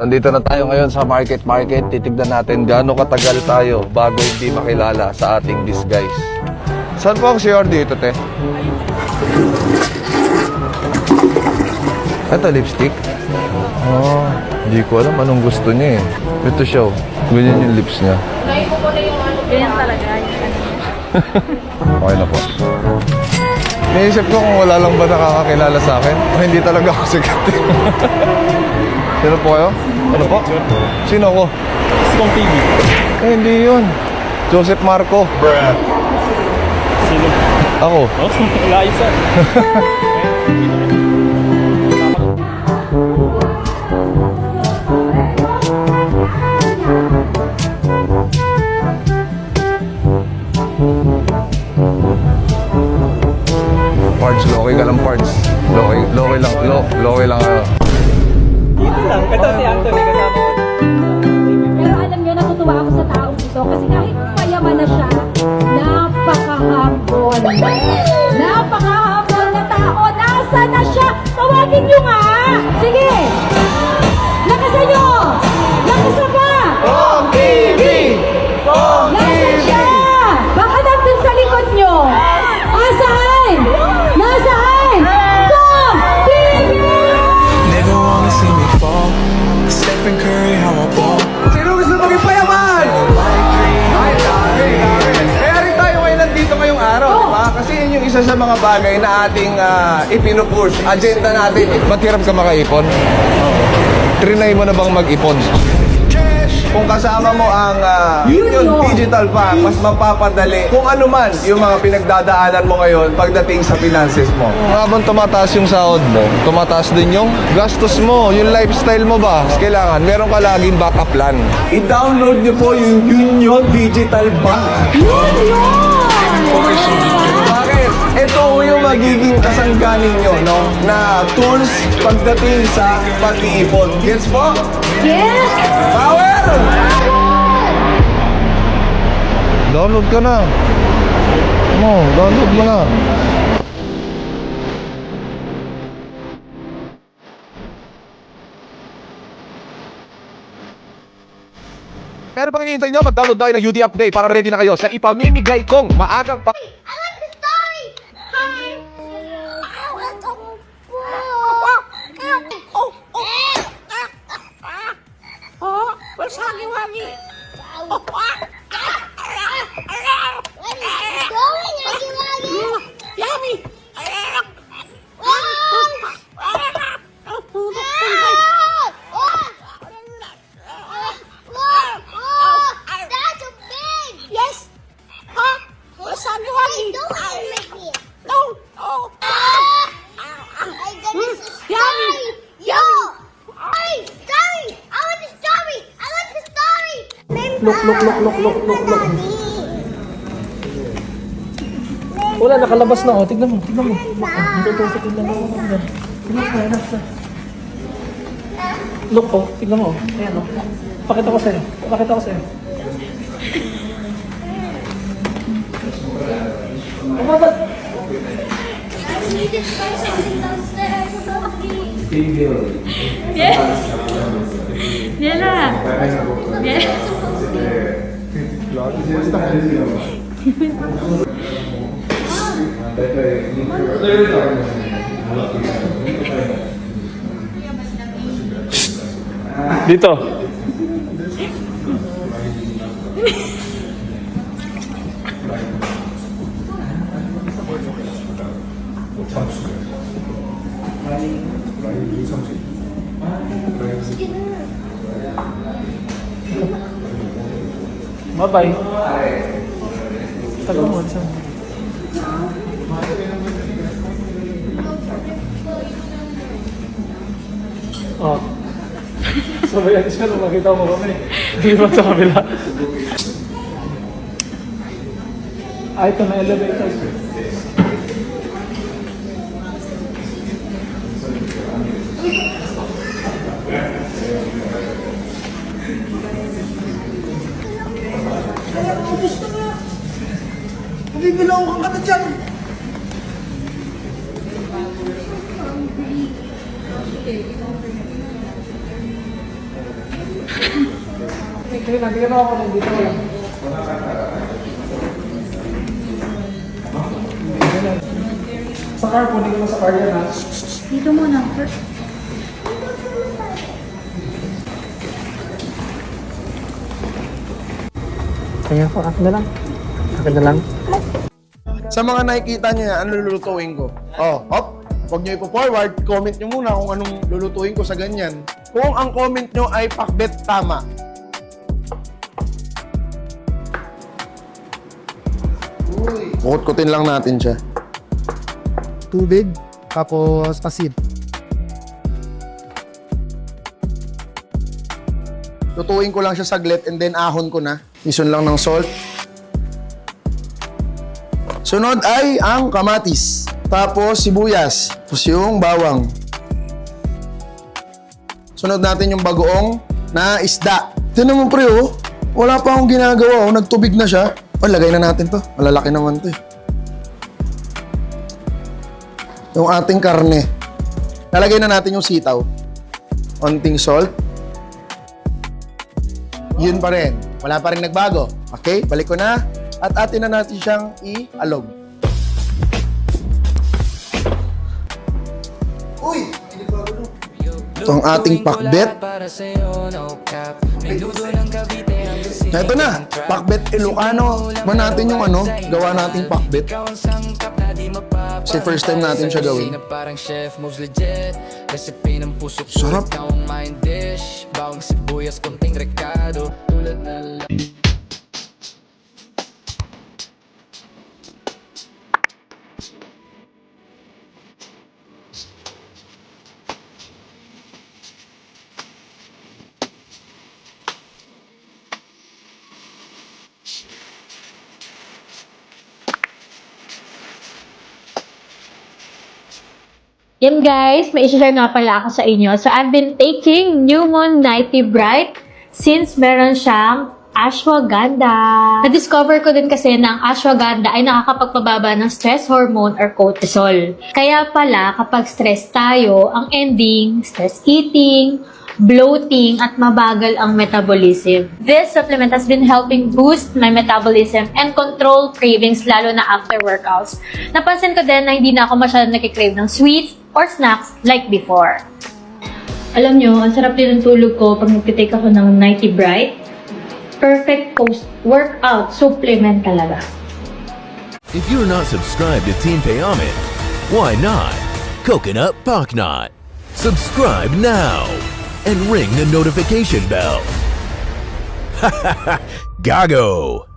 Nandito na tayo ngayon sa market. Titignan natin gaano katagal tayo bago hindi makilala sa ating disguise. Saan po ang CR dito, te? Ito, lipstick? Oh, hindi ko alam anong gusto niya eh. Ito siya, oh. Ganyan yung lips niya. Ganyan talaga. Okay na po. Naisip ko kung wala lang ba nakakakilala sa akin. O hindi talaga ako sikat. Sino po kayo? Ano po? Sino ako? Skong TV. Eh, hindi yun. Joseph Marco. Sino? Ako. Oh, Liza. Parts, loki ka lang parts. Loki lang ano. Dito lang. Ito si Anthony kasama ko. Pero alam nyo, natutuwa ako sa taong ito kasi kahit mayaman na siya, napaka-humble. Napaka-humble na tao. Nasa na siya? Tawagin nyo nga! Sige! Lakasan nyo! Lakasan pa! Kong TV! Kong Nasaan siya? Baka nandun sa likod nyo. Asahan? Nasaan? Tom! TV! Never wanna see me fall. Stephen Curry, how I ball. Sino gusto maging payaman? Ay, dami. Kaya rin tayo ngayon nandito ngayong araw, di ba? Kasi yun yung isa sa mga bagay na ating ipinupush. Agenda natin. Ba't hirap ka makaipon? Trinay mo na bang mag-ipon? Kung kasama mo ang Union Digital Bank, mas mapapadali kung ano man yung mga pinagdadaanan mo ngayon pagdating sa finances mo. Habang tumataas yung sahod mo, tumataas din yung gastos mo, yung lifestyle mo ba? Kailangan, meron ka laging backup plan. I-download niyo po yung Union Digital Bank. Bakit? Ito yung magiging kasangganin nyo, no? Na tools pagdating sa pag-iipon. Gets po? Yes! Power! Download ka na. Download mo na. Pero pang hinihintay nyo, mag-download tayo ng UD Update para ready na kayo sa ipamimigay kong maagang pa... Look. Wala, nakalabas na oh. Tignan mo. Natutusok yung lang ako. Tignan mo, ayan na. Look oh, tignan mo. Ayan oh. Pakita ko sa'yo. Ano ba? Yes! Yan na! Yes! Dito. Bye-bye. Tagal mo, saan? Oh. Sabayan siya nung makita mo kami. Hindi ba sa kabila? Ito na elevator. Nabibilaw kang kata dyan. Tingnan ako kung dito lang. Sa car po, hindi ko sa car yan ha. Dito muna. Kaya po, akin na lang. Akin na lang. Sa mga nakikita nyo yan, ano lulutuin ko? Oh, hop! Huwag nyo ipo-forward, comment nyo muna kung anong lulutuin ko sa ganyan. Kung ang comment nyo ay pakbet tama. Kukut-kutin lang natin siya. Tubig, tapos asin. Lutuin ko lang siya saglit and then ahon ko na. Ison lang ng salt. Sunod ay ang kamatis. Tapos sibuyas. Tapos yung bawang. Sunod natin yung bagoong na isda. Tinan mo pre oh. Wala pa akong ginagawa oh. Nagtubig na siya. Oh, lagay na natin to. Malalaki naman to eh. Yung ating karne. Lalagay na natin yung sitaw. Onting salt. Yun pa rin. Wala pa rin nagbago. Okay, balik ko na. At atin na natin siyang i-alog. Uy! Ito ang ating pakbet. Ito na, pakbet Ilocano. Man natin yung ano, gawa nating pakbet. Kasi first time natin siya gawin. Sarap. Bawang sibuyas, konting rekado. Tulad na Yan guys, may isi-share nga pala ako sa inyo. So I've been taking Newmon Nighty Bright since meron siyang ashwagandha. Na-discover ko din kasi na ang ashwagandha ay nakakapagpababa ng stress hormone or cortisol. Kaya pala kapag stress tayo, ang ending, stress eating, bloating, at mabagal ang metabolism. This supplement has been helping boost my metabolism and control cravings lalo na after workouts. Napansin ko din na hindi na ako masyadong nakikrave ng sweets or snacks like before. Alam nyo, ang sarap din ng tulog ko pag nagtitake ako ng Nighty Bright. Perfect post-workout supplement talaga. If you're not subscribed to Team Payaman, why not? Coconut Paknot. Subscribe now and ring the notification bell. Gago!